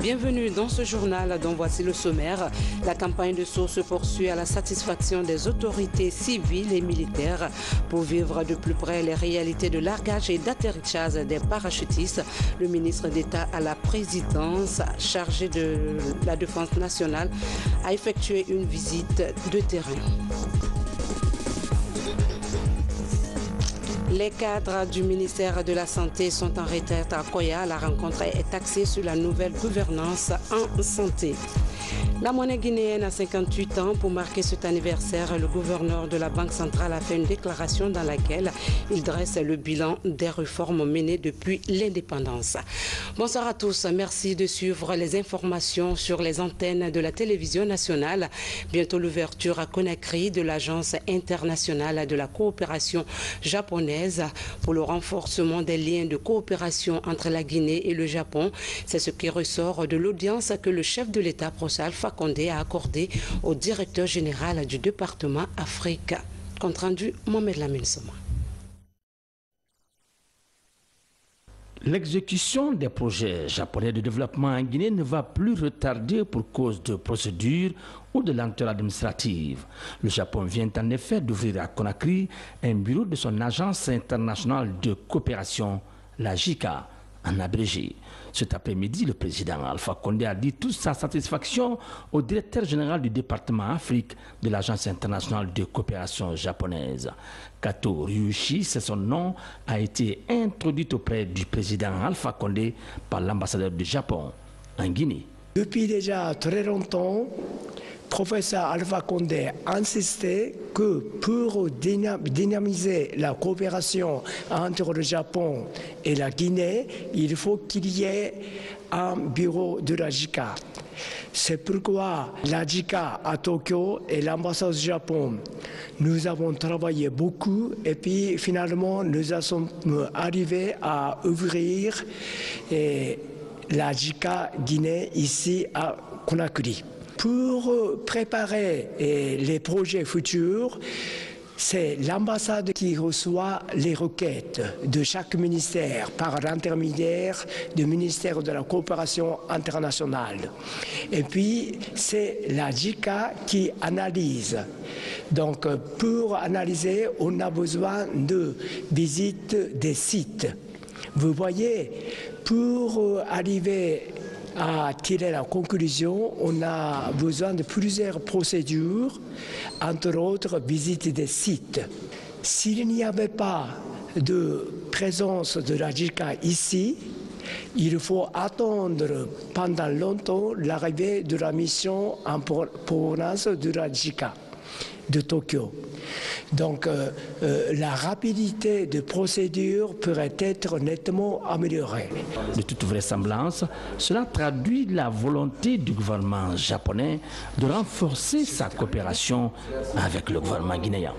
Bienvenue dans ce journal dont voici le sommaire. La campagne de saut se poursuit à la satisfaction des autorités civiles et militaires pour vivre de plus près les réalités de largage et d'atterrissage des parachutistes. Le ministre d'État à la présidence chargé de la Défense nationale a effectué une visite de terrain. Les cadres du ministère de la Santé sont en retraite à Koya. La rencontre est axée sur la nouvelle gouvernance en santé. La monnaie guinéenne a 58 ans. Pour marquer cet anniversaire, le gouverneur de la Banque centrale a fait une déclaration dans laquelle il dresse le bilan des réformes menées depuis l'indépendance. Bonsoir à tous. Merci de suivre les informations sur les antennes de la télévision nationale. Bientôt l'ouverture à Conakry de l'Agence internationale de la coopération japonaise pour le renforcement des liens de coopération entre la Guinée et le Japon. C'est ce qui ressort de l'audience que le chef de l'État, Alpha Condé, a accordé au directeur général du département Afrique. Compte rendu, Mohamed Lamine Soma. L'exécution des projets japonais de développement en Guinée ne va plus retarder pour cause de procédures ou de lenteur administrative. Le Japon vient en effet d'ouvrir à Conakry un bureau de son agence internationale de coopération, la JICA, en abrégé. Cet après-midi, le président Alpha Condé a dit toute sa satisfaction au directeur général du département Afrique de l'Agence internationale de coopération japonaise. Kato Ryushi, c'est son nom, a été introduit auprès du président Alpha Condé par l'ambassadeur du Japon en Guinée. Depuis déjà très longtemps, professeur Alpha Condé insistait que pour dynamiser la coopération entre le Japon et la Guinée, il faut qu'il y ait un bureau de la JICA. C'est pourquoi la JICA à Tokyo et l'ambassade du Japon, nous avons travaillé beaucoup et puis finalement nous sommes arrivés à ouvrir la JICA Guinée ici à Conakry. Pour préparer les projets futurs, c'est l'ambassade qui reçoit les requêtes de chaque ministère par l'intermédiaire du ministère de la coopération internationale. Et puis, c'est la JICA qui analyse. Donc, pour analyser, on a besoin de visites des sites. Vous voyez, pour arriver à tirer la conclusion, on a besoin de plusieurs procédures, entre autres visite des sites. S'il n'y avait pas de présence de la JICA ici, il faut attendre pendant longtemps l'arrivée de la mission en provenance de la JICA de Tokyo. Donc la rapidité de procédure pourrait être nettement améliorée. De toute vraisemblance, cela traduit la volonté du gouvernement japonais de renforcer sa coopération avec le gouvernement guinéen.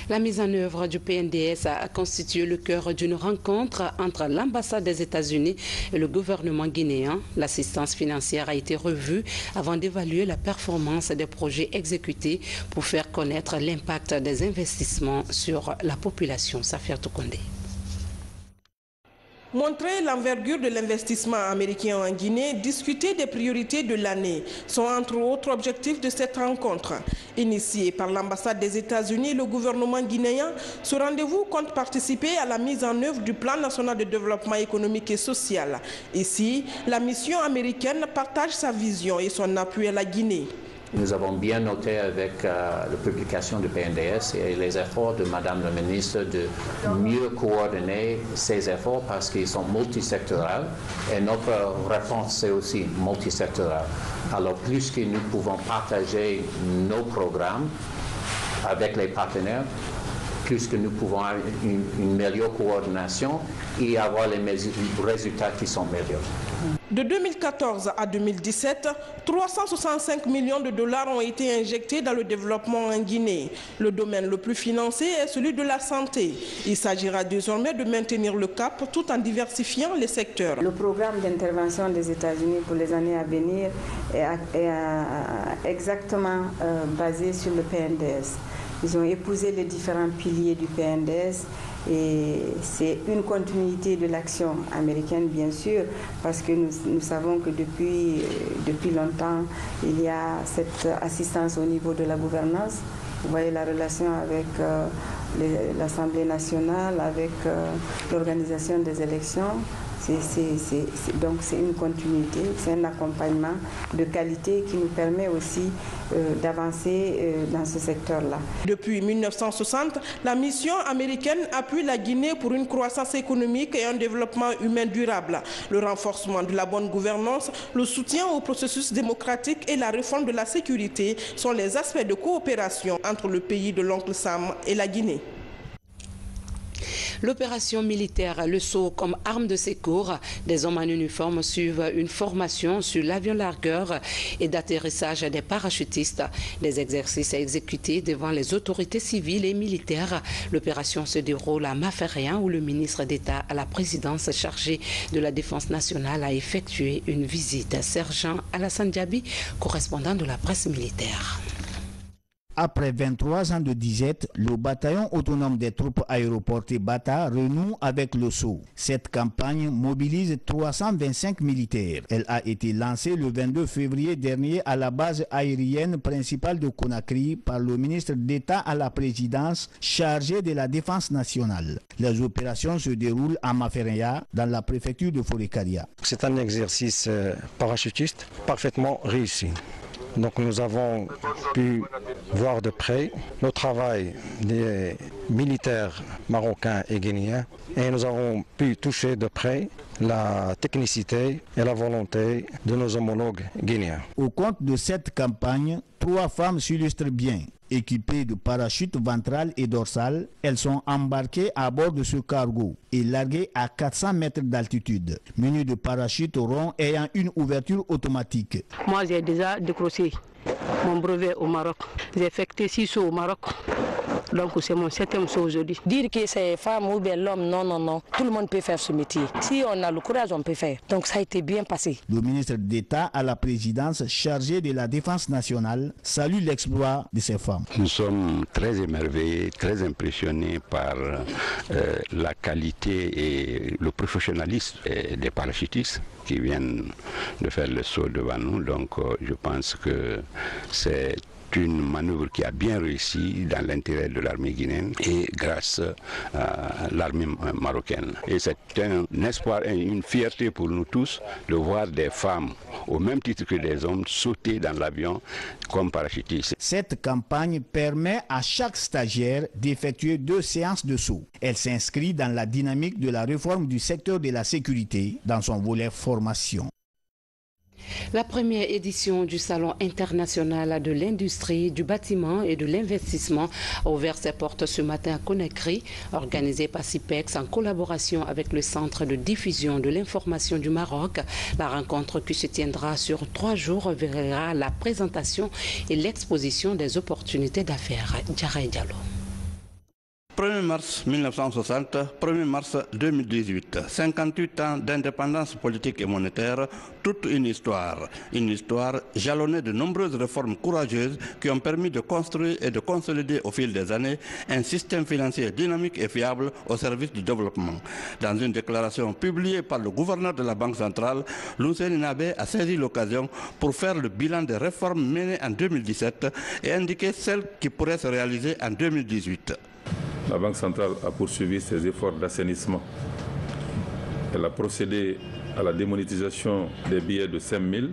La mise en œuvre du PNDS a constitué le cœur d'une rencontre entre l'ambassade des États-Unis et le gouvernement guinéen. L'assistance financière a été revue avant d'évaluer la performance des projets exécutés pour faire connaître l'impact des investissements sur la population. Safia Toukoundé. Montrer l'envergure de l'investissement américain en Guinée, discuter des priorités de l'année sont entre autres objectifs de cette rencontre. Initiée par l'ambassade des États-Unis et le gouvernement guinéen, ce rendez-vous compte participer à la mise en œuvre du plan national de développement économique et social. Ici, la mission américaine partage sa vision et son appui à la Guinée. Nous avons bien noté avec la publication du PNDS et les efforts de Madame la ministre de mieux coordonner ces efforts parce qu'ils sont multisectoriels et notre réponse c'est aussi multisectorielle. Alors plus que nous pouvons partager nos programmes avec les partenaires, plus que nous pouvons avoir une meilleure coordination et avoir les résultats qui sont meilleurs. De 2014 à 2017, 365 millions de dollars ont été injectés dans le développement en Guinée. Le domaine le plus financé est celui de la santé. Il s'agira désormais de maintenir le cap tout en diversifiant les secteurs. Le programme d'intervention des États-Unis pour les années à venir est exactement basé sur le PNDS. Ils ont épousé les différents piliers du PNDS Et c'est une continuité de l'action américaine, bien sûr, parce que nous savons que depuis longtemps, il y a cette assistance au niveau de la gouvernance. Vous voyez la relation avec l'Assemblée nationale, avec l'organisation des élections. Donc c'est une continuité, c'est un accompagnement de qualité qui nous permet aussi d'avancer dans ce secteur-là. Depuis 1960, la mission américaine appuie la Guinée pour une croissance économique et un développement humain durable. Le renforcement de la bonne gouvernance, le soutien au processus démocratique et la réforme de la sécurité sont les aspects de coopération entre le pays de l'oncle Sam et la Guinée. L'opération militaire Le Saut comme arme de secours, des hommes en uniforme suivent une formation sur l'avion largueur et d'atterrissage des parachutistes. Des exercices exécutés devant les autorités civiles et militaires. L'opération se déroule à Maférien où le ministre d'État à la présidence chargé de la Défense nationale a effectué une visite. Sergent Alassane Diaby, correspondant de la presse militaire. Après 23 ans de disette, le bataillon autonome des troupes aéroportées Bata renoue avec le Saut. Cette campagne mobilise 325 militaires. Elle a été lancée le 22 février dernier à la base aérienne principale de Conakry par le ministre d'État à la présidence chargé de la Défense nationale. Les opérations se déroulent à Maférien, dans la préfecture de Forêt-Karia. C'est un exercice parachutiste parfaitement réussi. Donc nous avons pu voir de près le travail des militaires marocains et guinéens et nous avons pu toucher de près la technicité et la volonté de nos homologues guinéens. Au compte de cette campagne, 3 femmes s'illustrent bien. Équipées de parachutes ventrales et dorsales, elles sont embarquées à bord de ce cargo et larguées à 400 mètres d'altitude, munies de parachutes ronds ayant une ouverture automatique. Moi, j'ai déjà décroché mon brevet au Maroc. J'ai effectué 6 sauts au Maroc. Donc c'est mon 7e saut aujourd'hui. Dire que c'est femme ou bien l'homme, non. Tout le monde peut faire ce métier. Si on a le courage, on peut faire. Donc ça a été bien passé. Le ministre d'État à la présidence chargé de la Défense nationale salue l'exploit de ces femmes. Nous sommes très émerveillés, très impressionnés par la qualité et le professionnalisme des parachutistes qui viennent de faire le saut devant nous. Donc je pense que c'est une manœuvre qui a bien réussi dans l'intérêt de l'armée guinéenne et grâce à l'armée marocaine. Et c'est un espoir et une fierté pour nous tous de voir des femmes, au même titre que des hommes, sauter dans l'avion comme parachutistes. Cette campagne permet à chaque stagiaire d'effectuer 2 séances de saut. Elle s'inscrit dans la dynamique de la réforme du secteur de la sécurité dans son volet formation. La première édition du Salon international de l'industrie, du bâtiment et de l'investissement a ouvert ses portes ce matin à Conakry, organisé par CIPEX en collaboration avec le Centre de diffusion de l'information du Maroc. La rencontre qui se tiendra sur 3 jours verra la présentation et l'exposition des opportunités d'affaires. Djaré Diallo. 1er mars 1960, 1er mars 2018, 58 ans d'indépendance politique et monétaire, toute une histoire jalonnée de nombreuses réformes courageuses qui ont permis de construire et de consolider au fil des années un système financier dynamique et fiable au service du développement. Dans une déclaration publiée par le gouverneur de la Banque centrale, Lousseine Nabé a saisi l'occasion pour faire le bilan des réformes menées en 2017 et indiquer celles qui pourraient se réaliser en 2018. La Banque centrale a poursuivi ses efforts d'assainissement. Elle a procédé à la démonétisation des billets de 5 000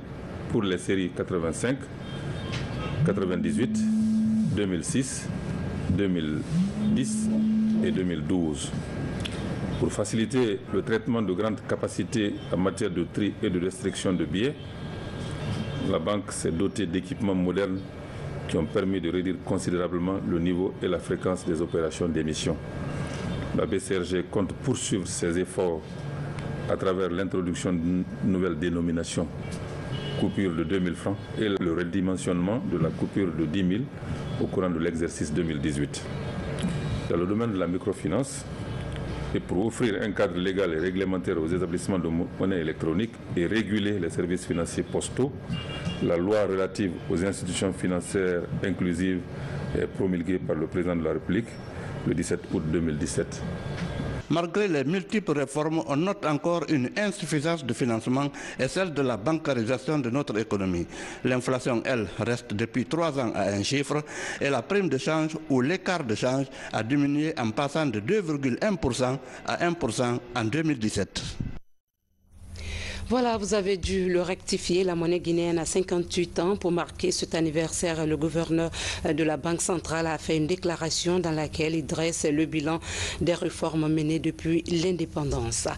pour les séries 85, 98, 2006, 2010 et 2012. Pour faciliter le traitement de grandes capacités en matière de tri et de restriction de billets, la banque s'est dotée d'équipements modernes qui ont permis de réduire considérablement le niveau et la fréquence des opérations d'émission. La BCRG compte poursuivre ses efforts à travers l'introduction d'une nouvelle dénomination, coupure de 2 000 francs, et le redimensionnement de la coupure de 10 000 au courant de l'exercice 2018. Dans le domaine de la microfinance, et pour offrir un cadre légal et réglementaire aux établissements de monnaie électronique et réguler les services financiers postaux, la loi relative aux institutions financières inclusives est promulguée par le président de la République le 17 août 2017. Malgré les multiples réformes, on note encore une insuffisance de financement et celle de la bancarisation de notre économie. L'inflation, elle, reste depuis 3 ans à un chiffre et la prime de change ou l'écart de change a diminué en passant de 2,1% à 1% en 2017. Voilà, vous avez dû le rectifier. La monnaie guinéenne a 58 ans. Pour marquer cet anniversaire, le gouverneur de la Banque centrale a fait une déclaration dans laquelle il dresse le bilan des réformes menées depuis l'indépendance.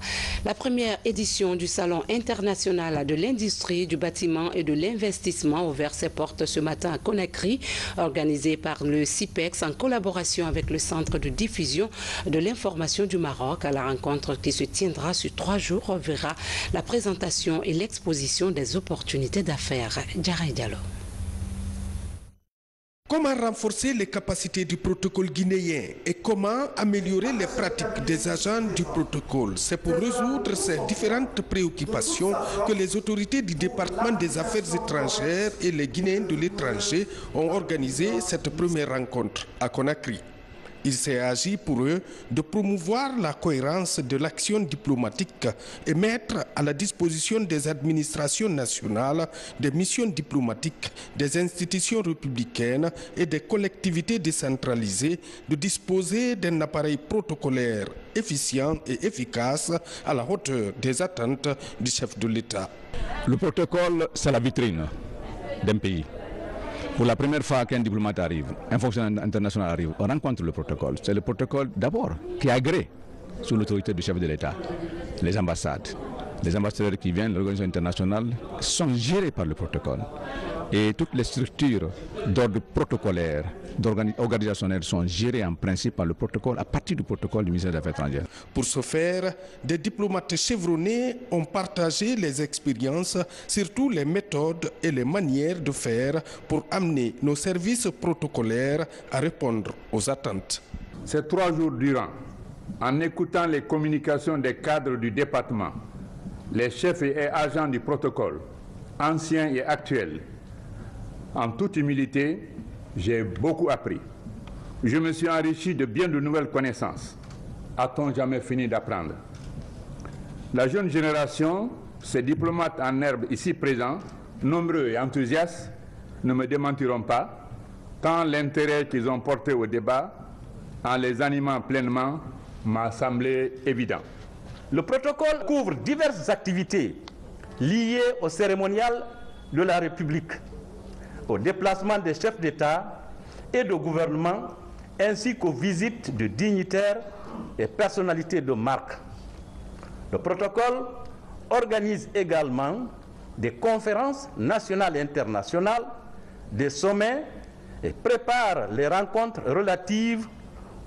La première édition du Salon international de l'industrie, du bâtiment et de l'investissement ouvert ses portes ce matin à Conakry, organisé par le CIPEX en collaboration avec le Centre de diffusion de l'information du Maroc. À la rencontre qui se tiendra sur 3 jours verra la présentation et l'exposition des opportunités d'affaires. Djaraï Diallo. Comment renforcer les capacités du protocole guinéen et comment améliorer les pratiques des agents du protocole? C'est pour résoudre ces différentes préoccupations que les autorités du département des affaires étrangères et les Guinéens de l'étranger ont organisé cette première rencontre à Conakry. Il s'est agi pour eux de promouvoir la cohérence de l'action diplomatique et mettre à la disposition des administrations nationales, des missions diplomatiques, des institutions républicaines et des collectivités décentralisées de disposer d'un appareil protocolaire efficient et efficace à la hauteur des attentes du chef de l'État. Le protocole, c'est la vitrine d'un pays. Pour la première fois qu'un diplomate arrive, un fonctionnaire international arrive, on rencontre le protocole. C'est le protocole d'abord qui est agréé sous l'autorité du chef de l'État. Les ambassades, les ambassadeurs qui viennent de l'organisation internationale sont gérés par le protocole. Et toutes les structures d'ordre protocolaire, organisationnelles sont gérées en principe par le protocole, à partir du protocole du ministère des Affaires étrangères. Pour ce faire, des diplomates chevronnés ont partagé les expériences, surtout les méthodes et les manières de faire pour amener nos services protocolaires à répondre aux attentes. Ces 3 jours durant, en écoutant les communications des cadres du département, les chefs et agents du protocole, anciens et actuels, en toute humilité, j'ai beaucoup appris. Je me suis enrichi de bien de nouvelles connaissances. A-t-on jamais fini d'apprendre? La jeune génération, ces diplomates en herbe ici présents, nombreux et enthousiastes, ne me démentiront pas, tant l'intérêt qu'ils ont porté au débat, en les animant pleinement, m'a semblé évident. Le protocole couvre diverses activités liées au cérémonial de la République, au déplacement des chefs d'État et de gouvernement, ainsi qu'aux visites de dignitaires et personnalités de marque. Le protocole organise également des conférences nationales et internationales, des sommets et prépare les rencontres relatives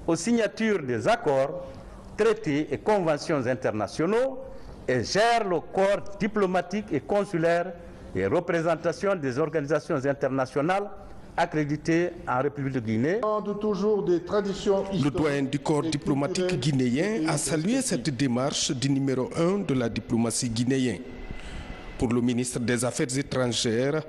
aux signatures des accords, traités et conventions internationaux et gère le corps diplomatique et consulaire et représentation des organisations internationales accréditées en République de Guinée. Le doyen du corps diplomatique guinéen a salué cette démarche du numéro 1 de la diplomatie guinéenne. Pour le ministre des Affaires étrangères,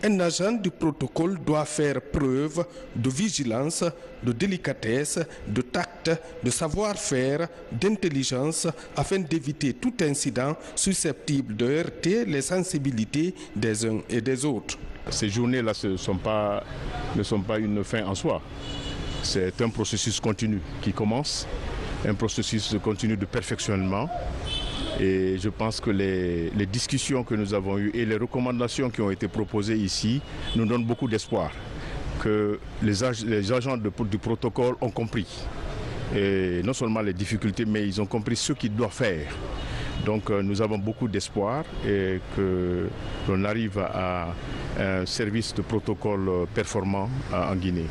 un agent du protocole doit faire preuve de vigilance, de délicatesse, de tact, de savoir-faire, d'intelligence afin d'éviter tout incident susceptible de heurter les sensibilités des uns et des autres. Ces journées-là ne sont pas une fin en soi. C'est un processus continu qui commence, un processus continu de perfectionnement. Et je pense que les discussions que nous avons eues et les recommandations qui ont été proposées ici nous donnent beaucoup d'espoir que les agents du protocole ont compris. Et non seulement les difficultés, mais ils ont compris ce qu'ils doivent faire. Donc nous avons beaucoup d'espoir et que l'on arrive à un service de protocole performant en Guinée.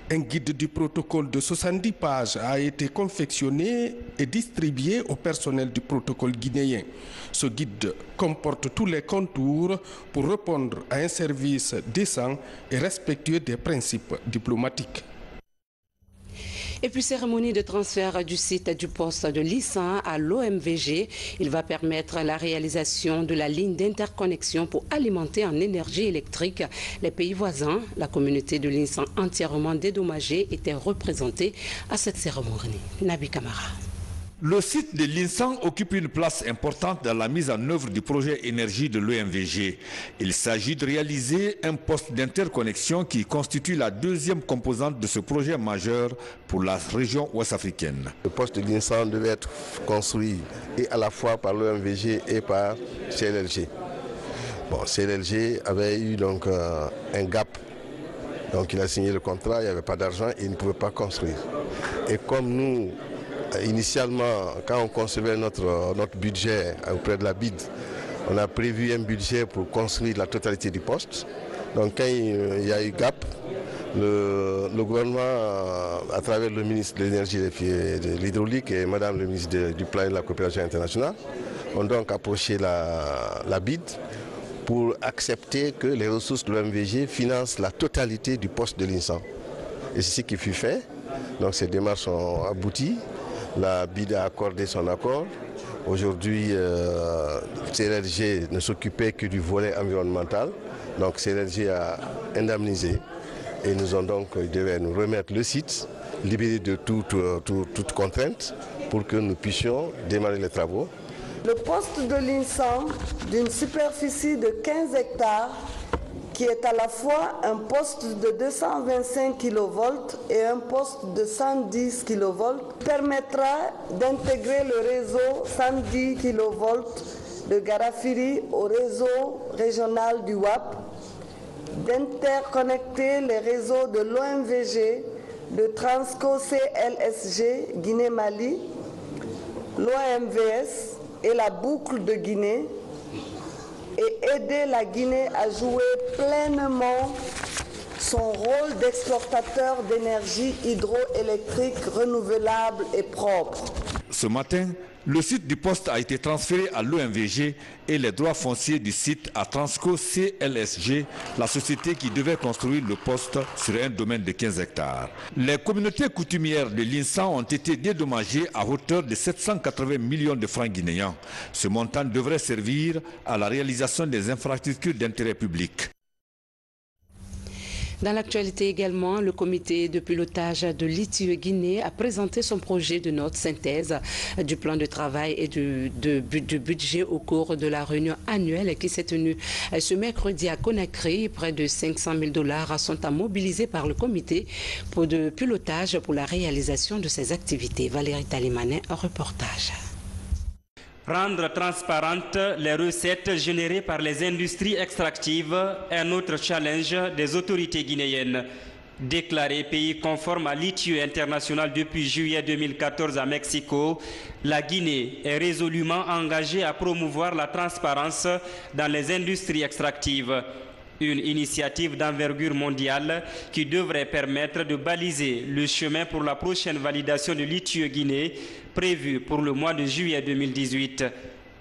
Un guide du protocole de 70 pages a été confectionné et distribué au personnel du protocole guinéen. Ce guide comporte tous les contours pour répondre à un service décent et respectueux des principes diplomatiques. Et puis cérémonie de transfert du site du poste de l'ISSAN à l'OMVG. Il va permettre la réalisation de la ligne d'interconnexion pour alimenter en énergie électrique les pays voisins. La communauté de l'ISSAN entièrement dédommagée était représentée à cette cérémonie. Nabi Kamara. Le site de l'INSAN occupe une place importante dans la mise en œuvre du projet énergie de l'OMVG. Il s'agit de réaliser un poste d'interconnexion qui constitue la deuxième composante de ce projet majeur pour la région ouest-africaine. Le poste de l'INSAN devait être construit et à la fois par l'OMVG et par CLLG. Bon, CLLG avait eu donc un gap. Donc il a signé le contrat, il n'y avait pas d'argent et il ne pouvait pas construire. Et comme nous, initialement, quand on concevait notre budget auprès de la BID, on a prévu un budget pour construire la totalité du poste. Donc quand il y a eu gap, le gouvernement, à travers le ministre de l'Énergie et de l'Hydraulique et Madame le ministre du Plan et de la Coopération internationale, ont donc approché la BID pour accepter que les ressources de l'OMVG financent la totalité du poste de l'INSAN. Et c'est ce qui fut fait. Donc ces démarches ont abouti. La BID a accordé son accord. Aujourd'hui, CLLG ne s'occupait que du volet environnemental. Donc CLLG a indemnisé. Et nous ont donc, ils devaient nous remettre le site, libéré de toute contrainte, pour que nous puissions démarrer les travaux. Le poste de l'INSAN, d'une superficie de 15 hectares, qui est à la fois un poste de 225 kV et un poste de 110 kV, permettra d'intégrer le réseau 110 kV de Garafiri au réseau régional du WAP, d'interconnecter les réseaux de l'OMVG, de Transco CLSG Guinée-Mali, l'OMVS et la boucle de Guinée, et aider la Guinée à jouer pleinement son rôle d'exportateur d'énergie hydroélectrique renouvelable et propre. Ce matin, le site du poste a été transféré à l'OMVG et les droits fonciers du site à Transco CLSG, la société qui devait construire le poste sur un domaine de 15 hectares. Les communautés coutumières de l'INSAN ont été dédommagées à hauteur de 780 millions de francs guinéens. Ce montant devrait servir à la réalisation des infrastructures d'intérêt public. Dans l'actualité également, le comité de pilotage de l'ITIE-Guinée a présenté son projet de note synthèse du plan de travail et du budget au cours de la réunion annuelle qui s'est tenue ce mercredi à Conakry. Près de 500 000 $ sont à mobiliser par le comité de pilotage pour la réalisation de ces activités. Valérie Talimanet, un reportage. Rendre transparentes les recettes générées par les industries extractives est un autre challenge des autorités guinéennes. Déclaré pays conforme à l'ITIE international depuis juillet 2014 à Mexico, la Guinée est résolument engagée à promouvoir la transparence dans les industries extractives. Une initiative d'envergure mondiale qui devrait permettre de baliser le chemin pour la prochaine validation de l'ITIE Guinée prévue pour le mois de juillet 2018.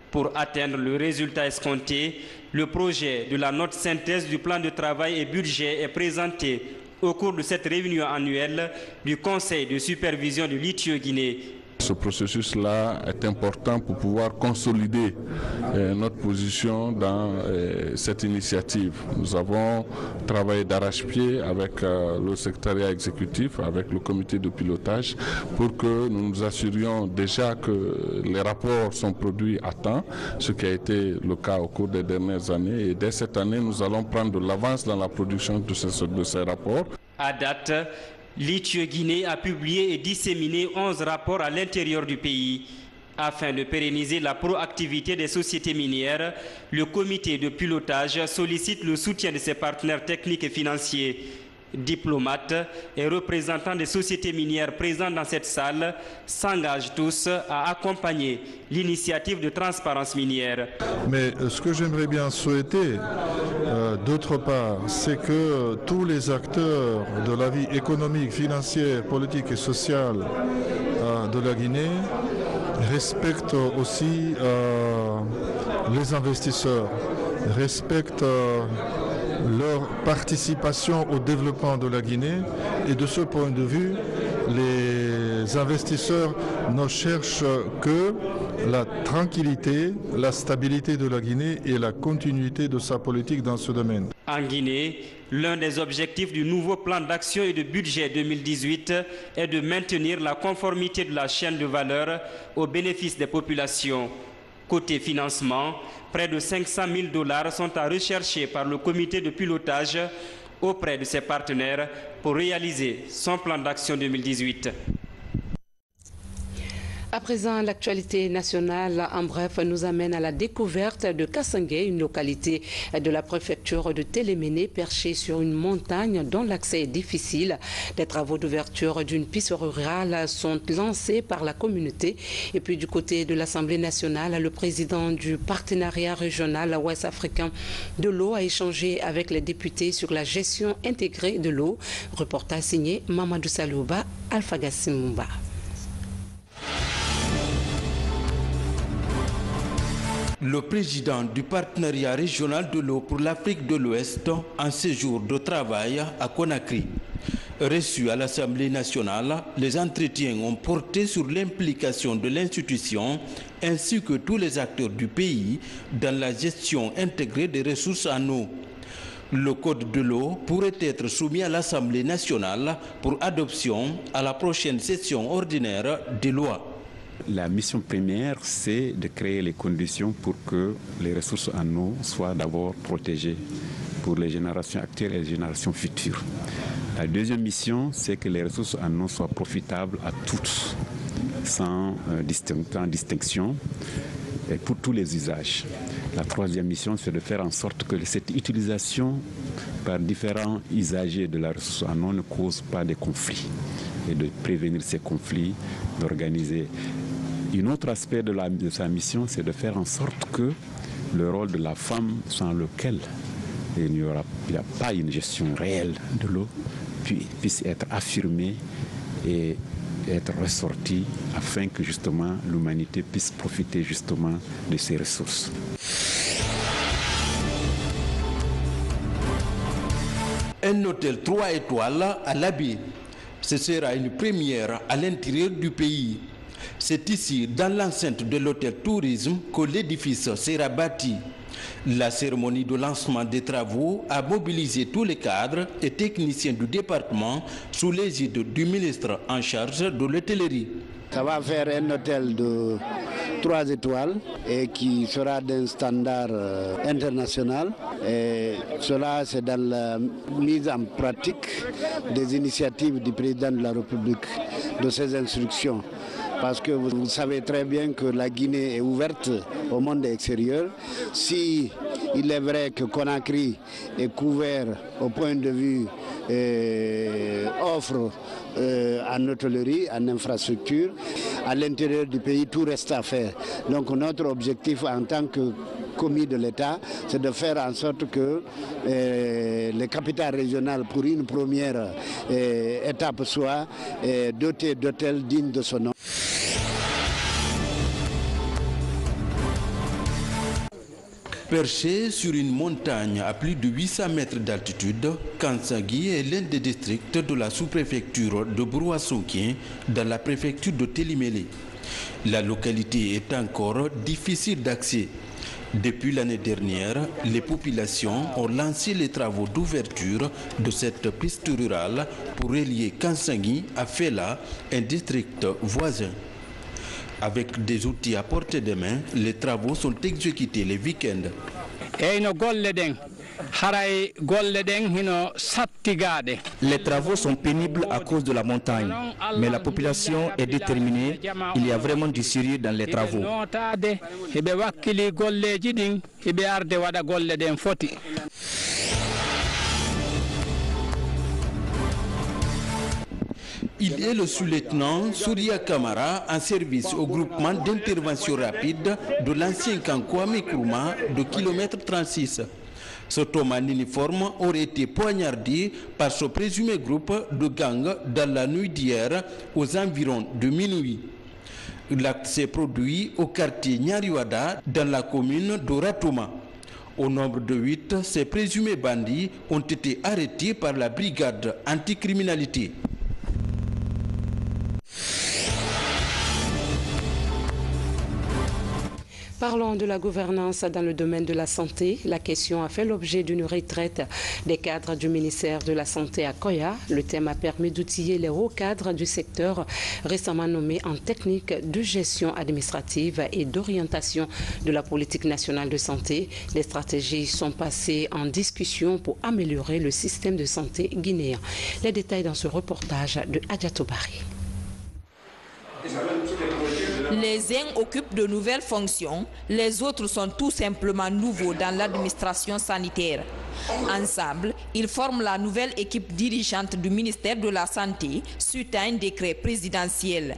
Pour atteindre le résultat escompté, le projet de la note synthèse du plan de travail et budget est présenté au cours de cette réunion annuelle du Conseil de supervision de l'ITIE Guinée. Ce processus-là est important pour pouvoir consolider notre position dans cette initiative. Nous avons travaillé d'arrache-pied avec le secrétariat exécutif, avec le comité de pilotage, pour que nous nous assurions déjà que les rapports sont produits à temps, ce qui a été le cas au cours des dernières années. Et dès cette année, nous allons prendre de l'avance dans la production de ces rapports. À date, l'ITIE Guinée a publié et disséminé 11 rapports à l'intérieur du pays. Afin de pérenniser la proactivité des sociétés minières, le comité de pilotage sollicite le soutien de ses partenaires techniques et financiers. Diplomates et représentants des sociétés minières présents dans cette salle s'engagent tous à accompagner l'initiative de transparence minière. Mais ce que j'aimerais bien souhaiter, d'autre part, c'est que tous les acteurs de la vie économique, financière, politique et sociale de la Guinée respectent aussi les investisseurs, respectent leur participation au développement de la Guinée, et de ce point de vue, les investisseurs ne cherchent que la tranquillité, la stabilité de la Guinée et la continuité de sa politique dans ce domaine. En Guinée, l'un des objectifs du nouveau plan d'action et de budget 2018 est de maintenir la conformité de la chaîne de valeur au bénéfice des populations. Côté financement, près de 500 000 $ sont à rechercher par le comité de pilotage auprès de ses partenaires pour réaliser son plan d'action 2018. À présent, l'actualité nationale, en bref, nous amène à la découverte de Kassangué, une localité de la préfecture de Téléméné, perchée sur une montagne dont l'accès est difficile. Des travaux d'ouverture d'une piste rurale sont lancés par la communauté. Et puis du côté de l'Assemblée nationale, le président du partenariat régional ouest-africain de l'eau a échangé avec les députés sur la gestion intégrée de l'eau. Reportage signé Mamadou Salouba, Alpha Gassimumba. Le président du partenariat régional de l'eau pour l'Afrique de l'Ouest en séjour de travail à Conakry. Reçu à l'Assemblée nationale, les entretiens ont porté sur l'implication de l'institution ainsi que tous les acteurs du pays dans la gestion intégrée des ressources en eau. Le code de l'eau pourrait être soumis à l'Assemblée nationale pour adoption à la prochaine session ordinaire des lois. La mission première, c'est de créer les conditions pour que les ressources en eau soient d'abord protégées pour les générations actuelles et les générations futures. La deuxième mission, c'est que les ressources en eau soient profitables à tous, sans distinction, et pour tous les usages. La troisième mission, c'est de faire en sorte que cette utilisation par différents usagers de la ressource en eau ne cause pas de conflits, et de prévenir ces conflits, d'organiser. Un autre aspect de sa mission, c'est de faire en sorte que le rôle de la femme, sans lequel il n'y a pas une gestion réelle de l'eau, puisse être affirmé et être ressorti afin que justement l'humanité puisse profiter justement de ces ressources. Un hôtel 3 étoiles à l'Abbé. Ce sera une première à l'intérieur du pays. C'est ici, dans l'enceinte de l'hôtel Tourisme, que l'édifice sera bâti. La cérémonie de lancement des travaux a mobilisé tous les cadres et techniciens du département sous l'égide du ministre en charge de l'hôtellerie. Ça va faire un hôtel de 3 étoiles et qui sera d'un standard international. Et cela, c'est dans la mise en pratique des initiatives du président de la République, de ses instructions. Parce que vous savez très bien que la Guinée est ouverte au monde extérieur. Si il est vrai que Conakry est couvert au point de vue offre en hôtellerie, en infrastructure, à l'intérieur du pays, tout reste à faire. Donc notre objectif en tant que commis de l'État, c'est de faire en sorte que les capitales régionales, pour une première étape, soient dotées d'hôtels dignes de son nom. Perché sur une montagne à plus de 800 mètres d'altitude, Kansangui est l'un des districts de la sous-préfecture de Brouassoukien dans la préfecture de Télimélé. La localité est encore difficile d'accès. Depuis l'année dernière, les populations ont lancé les travaux d'ouverture de cette piste rurale pour relier Kansangui à Fela, un district voisin. Avec des outils à portée de main, les travaux sont exécutés les week-ends. Les travaux sont pénibles à cause de la montagne, mais la population est déterminée. Il y a vraiment du sérieux dans les travaux. Il est le sous-lieutenant Souria Kamara en service au groupement d'intervention rapide de l'ancien camp Kwame Nkrumah de kilomètre 36. Cet homme en uniforme aurait été poignardé par ce présumé groupe de gangs dans la nuit d'hier aux environs de minuit. L'acte s'est produit au quartier Nyariwada dans la commune de Ratoma. Au nombre de 8, ces présumés bandits ont été arrêtés par la brigade anticriminalité. Parlons de la gouvernance dans le domaine de la santé. La question a fait l'objet d'une retraite des cadres du ministère de la Santé à Koya. Le thème a permis d'outiller les hauts cadres du secteur récemment nommés en technique de gestion administrative et d'orientation de la politique nationale de santé. Les stratégies sont passées en discussion pour améliorer le système de santé guinéen. Les détails dans ce reportage de Adjatobari. Les uns occupent de nouvelles fonctions, les autres sont tout simplement nouveaux dans l'administration sanitaire. Ensemble, ils forment la nouvelle équipe dirigeante du ministère de la Santé suite à un décret présidentiel.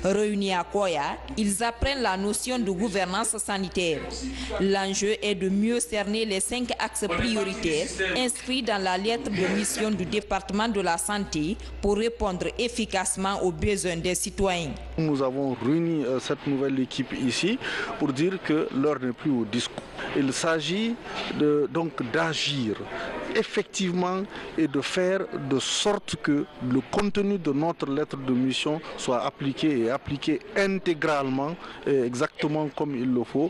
Réunis à Koya, ils apprennent la notion de gouvernance sanitaire. L'enjeu est de mieux cerner les 5 axes prioritaires inscrits dans la lettre de mission du département de la Santé pour répondre efficacement aux besoins des citoyens. Nous avons réuni cette nouvelle équipe ici pour dire que l'heure n'est plus au discours. Il s'agit donc d'agir effectivement et de faire de sorte que le contenu de notre lettre de mission soit appliqué et appliqué intégralement et exactement comme il le faut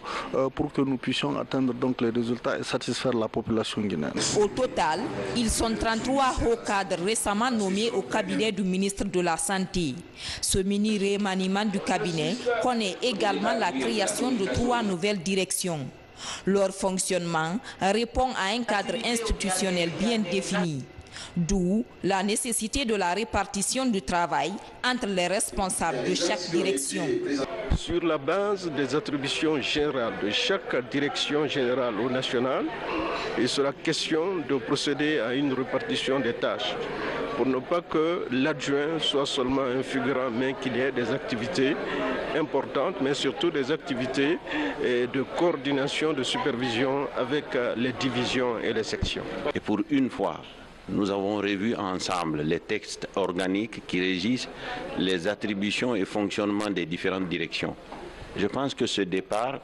pour que nous puissions atteindre donc les résultats et satisfaire la population guinéenne. Au total, ils sont 33 hauts cadres récemment nommés au cabinet du ministre de la Santé. Ce mini-remaniement du cabinet connaît également la création de 3 nouvelles directions. Leur fonctionnement répond à un cadre institutionnel bien défini, d'où la nécessité de la répartition du travail entre les responsables de chaque direction. Sur la base des attributions générales de chaque direction générale au national, il sera question de procéder à une répartition des tâches pour ne pas que l'adjoint soit seulement un figurant, mais qu'il y ait des activités importantes, mais surtout des activités de coordination, de supervision avec les divisions et les sections. Et pour une fois, nous avons revu ensemble les textes organiques qui régissent les attributions et fonctionnement des différentes directions. Je pense que ce départ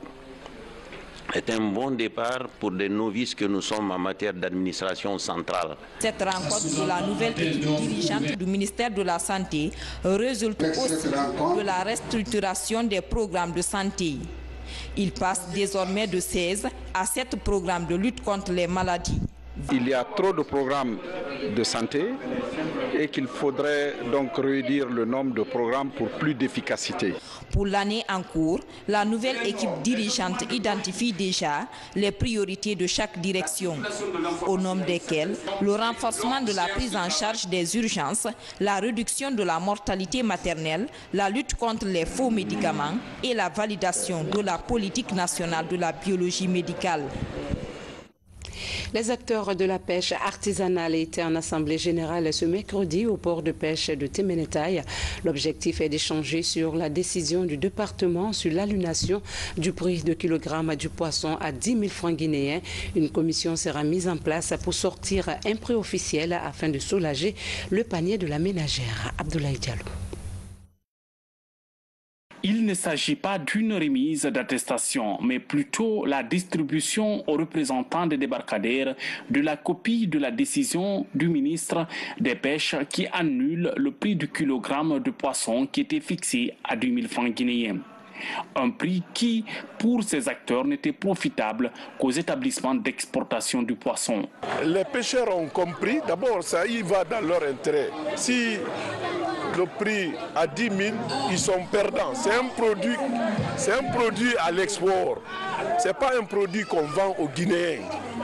est un bon départ pour des novices que nous sommes en matière d'administration centrale. Cette rencontre de la nouvelle équipe dirigeante du ministère de la Santé résulte aussi de la restructuration des programmes de santé. Il passe désormais de 16 à 7 programmes de lutte contre les maladies. Il y a trop de programmes de santé et qu'il faudrait donc réduire le nombre de programmes pour plus d'efficacité. Pour l'année en cours, la nouvelle équipe dirigeante identifie déjà les priorités de chaque direction, au nombre desquelles le renforcement de la prise en charge des urgences, la réduction de la mortalité maternelle, la lutte contre les faux médicaments et la validation de la politique nationale de la biologie médicale. Les acteurs de la pêche artisanale étaient en assemblée générale ce mercredi au port de pêche de Temenetaï. L'objectif est d'échanger sur la décision du département sur l'annulation du prix de kilogramme du poisson à 10 000 francs guinéens. Une commission sera mise en place pour sortir un prix officiel afin de soulager le panier de la ménagère. Abdoulaye Diallo. Il ne s'agit pas d'une remise d'attestation, mais plutôt la distribution aux représentants des débarcadères de la copie de la décision du ministre des Pêches qui annule le prix du kilogramme de poisson qui était fixé à 10 000 francs guinéens. Un prix qui, pour ces acteurs, n'était profitable qu'aux établissements d'exportation du poisson. Les pêcheurs ont compris, d'abord ça y va dans leur intérêt. Si le prix à 10 000, ils sont perdants. C'est un produit à l'export. Ce n'est pas un produit qu'on vend aux Guinéens.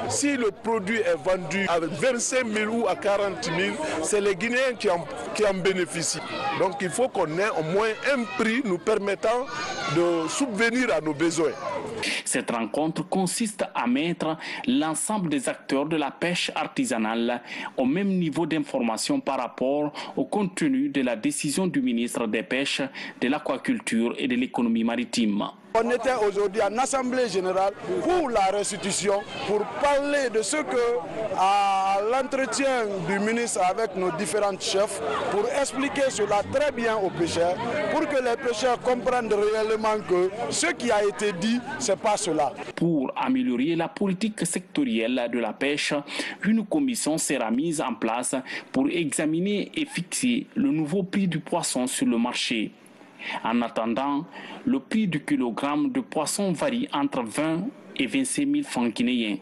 Si le produit est vendu à 25 000 ou à 40 000, c'est les Guinéens qui en bénéficient. Donc il faut qu'on ait au moins un prix nous permettant de subvenir à nos besoins. Cette rencontre consiste à mettre l'ensemble des acteurs de la pêche artisanale au même niveau d'information par rapport au contenu de la décision du ministre des Pêches, de l'Aquaculture et de l'Économie maritime. On était aujourd'hui en assemblée générale pour la restitution, pour parler de ce que, à l'entretien du ministre avec nos différents chefs, pour expliquer cela très bien aux pêcheurs, pour que les pêcheurs comprennent réellement que ce qui a été dit, ce n'est pas cela. Pour améliorer la politique sectorielle de la pêche, une commission sera mise en place pour examiner et fixer le nouveau prix du poisson sur le marché. En attendant, le prix du kilogramme de poisson varie entre 20 et 25 000 francs guinéens.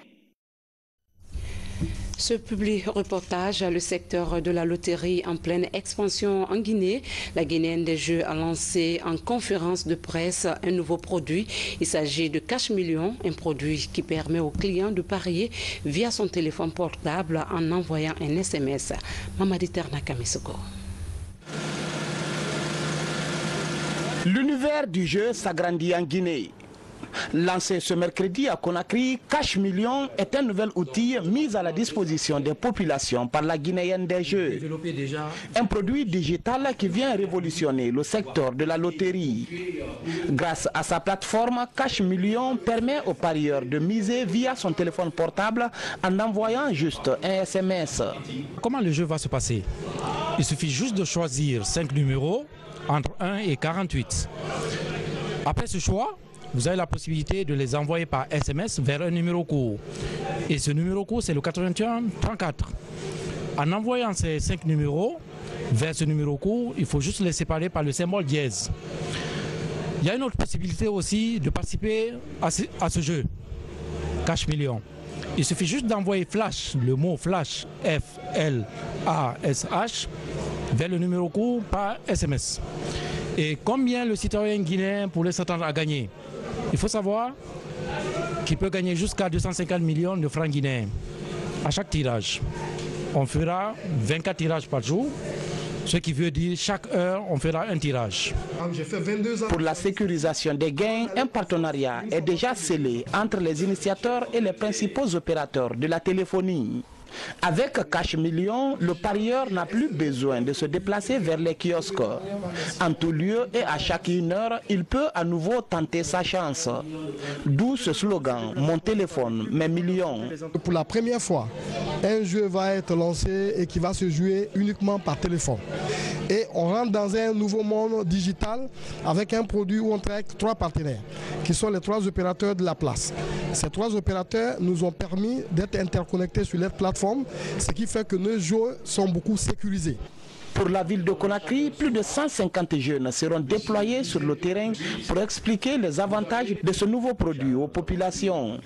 Ce public reportage, le secteur de la loterie en pleine expansion en Guinée. La Guinéenne des Jeux a lancé en conférence de presse un nouveau produit. Il s'agit de Cash Million, un produit qui permet aux clients de parier via son téléphone portable en envoyant un SMS. Mamadi Ternakamisoko. L'univers du jeu s'agrandit en Guinée. Lancé ce mercredi à Conakry, Cash Million est un nouvel outil mis à la disposition des populations par la Guinéenne des Jeux. Un produit digital qui vient révolutionner le secteur de la loterie. Grâce à sa plateforme, Cash Million permet aux parieurs de miser via son téléphone portable en envoyant juste un SMS. Comment le jeu va se passer? Il suffit juste de choisir 5 numéros entre 1 et 48. Après ce choix, vous avez la possibilité de les envoyer par SMS vers un numéro court. Et ce numéro court, c'est le 81 34. En envoyant ces 5 numéros vers ce numéro court, il faut juste les séparer par le symbole dièse. Il y a une autre possibilité aussi de participer à ce jeu, Cash Million. Il suffit juste d'envoyer flash, le mot flash, F-L-A-S-H, vers le numéro court par SMS. Et combien le citoyen guinéen pourrait s'attendre à gagner? Il faut savoir qu'il peut gagner jusqu'à 250 millions de francs guinéens à chaque tirage. On fera 24 tirages par jour, ce qui veut dire chaque heure on fera un tirage. Pour la sécurisation des gains, un partenariat est déjà scellé entre les initiateurs et les principaux opérateurs de la téléphonie. Avec Cash Million, le parieur n'a plus besoin de se déplacer vers les kiosques. En tout lieu et à chaque heure, il peut à nouveau tenter sa chance. D'où ce slogan, mon téléphone, mes millions. Pour la première fois, un jeu va être lancé et qui va se jouer uniquement par téléphone. Et on rentre dans un nouveau monde digital avec un produit où on travaille avec 3 partenaires, qui sont les 3 opérateurs de la place. Ces 3 opérateurs nous ont permis d'être interconnectés sur leur plateforme, ce qui fait que nos jeux sont beaucoup sécurisés. Pour la ville de Conakry, plus de 150 jeunes seront déployés sur le terrain pour expliquer les avantages de ce nouveau produit aux populations.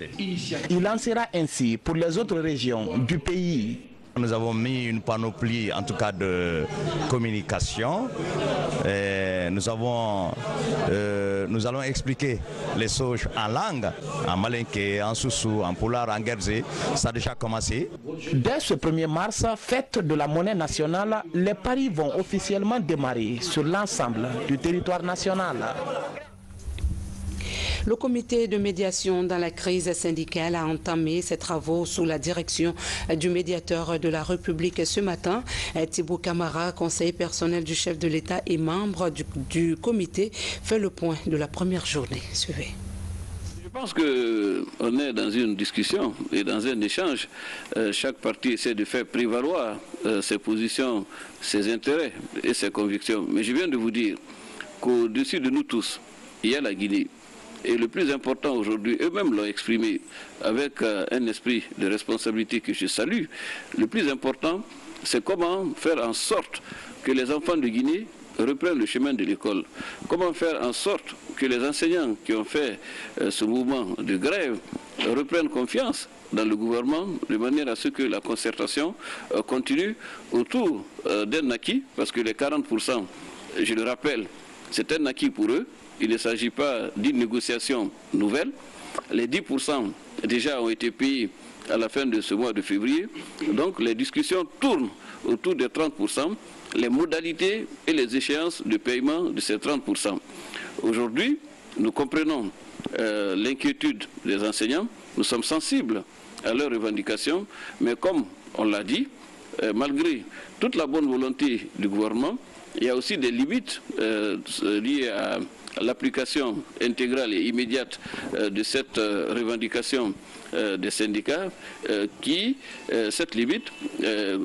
Il en sera ainsi pour les autres régions du pays. Nous avons mis une panoplie, en tout cas, de communication. Et nous allons expliquer les sauges en langue, en malinké, en soussou, en poulard, en guerzé. Ça a déjà commencé. Dès ce 1er mars, fête de la monnaie nationale, les paris vont officiellement démarrer sur l'ensemble du territoire national. Le comité de médiation dans la crise syndicale a entamé ses travaux sous la direction du médiateur de la République ce matin. Thibaut Camara, conseiller personnel du chef de l'État et membre du comité, fait le point de la première journée. Suivez. Je pense qu'on est dans une discussion et dans un échange. Chaque parti essaie de faire prévaloir ses positions, ses intérêts et ses convictions. Mais je viens de vous dire qu'au-dessus de nous tous, il y a la Guinée. Et le plus important aujourd'hui, eux-mêmes l'ont exprimé avec un esprit de responsabilité que je salue. Le plus important, c'est comment faire en sorte que les enfants de Guinée reprennent le chemin de l'école. Comment faire en sorte que les enseignants qui ont fait ce mouvement de grève reprennent confiance dans le gouvernement de manière à ce que la concertation continue autour d'un acquis, parce que les 40%, je le rappelle, c'est un acquis pour eux. Il ne s'agit pas d'une négociation nouvelle. Les 10% déjà ont été payés à la fin de ce mois de février. Donc les discussions tournent autour des 30%, les modalités et les échéances de paiement de ces 30%. Aujourd'hui, nous comprenons l'inquiétude des enseignants. Nous sommes sensibles à leurs revendications, mais comme on l'a dit, malgré toute la bonne volonté du gouvernement, il y a aussi des limites liées à l'application intégrale et immédiate de cette revendication des syndicats cette limite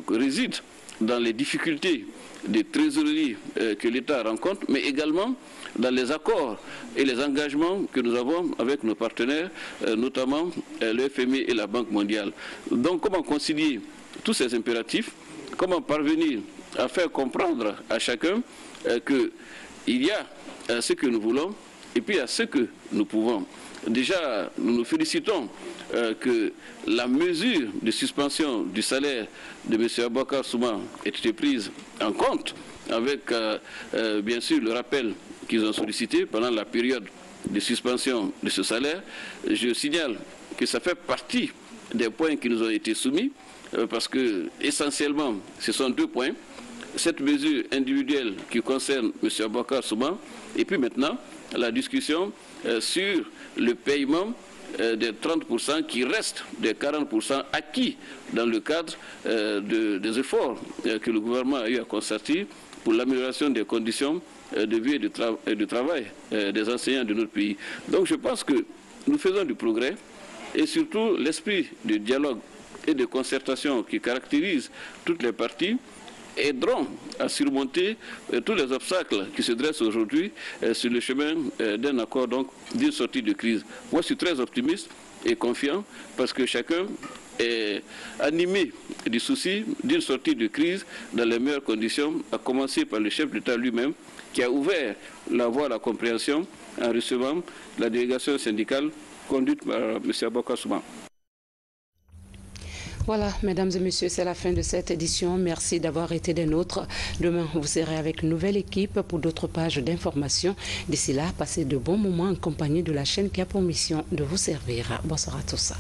réside dans les difficultés de trésorerie que l'État rencontre, mais également dans les accords et les engagements que nous avons avec nos partenaires, notamment le FMI et la Banque mondiale. Donc comment concilier tous ces impératifs, comment parvenir à faire comprendre à chacun qu'il y a ce que nous voulons et puis à ce que nous pouvons. Déjà, nous nous félicitons que la mesure de suspension du salaire de M. Aboubakar Souma ait été prise en compte avec, bien sûr, le rappel qu'ils ont sollicité pendant la période de suspension de ce salaire. Je signale que ça fait partie des points qui nous ont été soumis parce que, essentiellement, ce sont 2 points. Cette mesure individuelle qui concerne M. Aboubakar Souma et puis maintenant, la discussion sur le paiement des 30% qui restent des 40% acquis dans le cadre des efforts que le gouvernement a eu à constater pour l'amélioration des conditions de vie et de travail des enseignants de notre pays. Donc je pense que nous faisons du progrès et surtout l'esprit de dialogue et de concertation qui caractérise toutes les parties aideront à surmonter tous les obstacles qui se dressent aujourd'hui sur le chemin d'un accord, donc d'une sortie de crise. Moi, je suis très optimiste et confiant parce que chacun est animé du souci d'une sortie de crise dans les meilleures conditions, à commencer par le chef d'État lui-même, qui a ouvert la voie à la compréhension en recevant la délégation syndicale conduite par M. Aboubakar Souma. Voilà, mesdames et messieurs, c'est la fin de cette édition. Merci d'avoir été des nôtres. Demain, vous serez avec une nouvelle équipe pour d'autres pages d'informations. D'ici là, passez de bons moments en compagnie de la chaîne qui a pour mission de vous servir. Bonsoir à tous.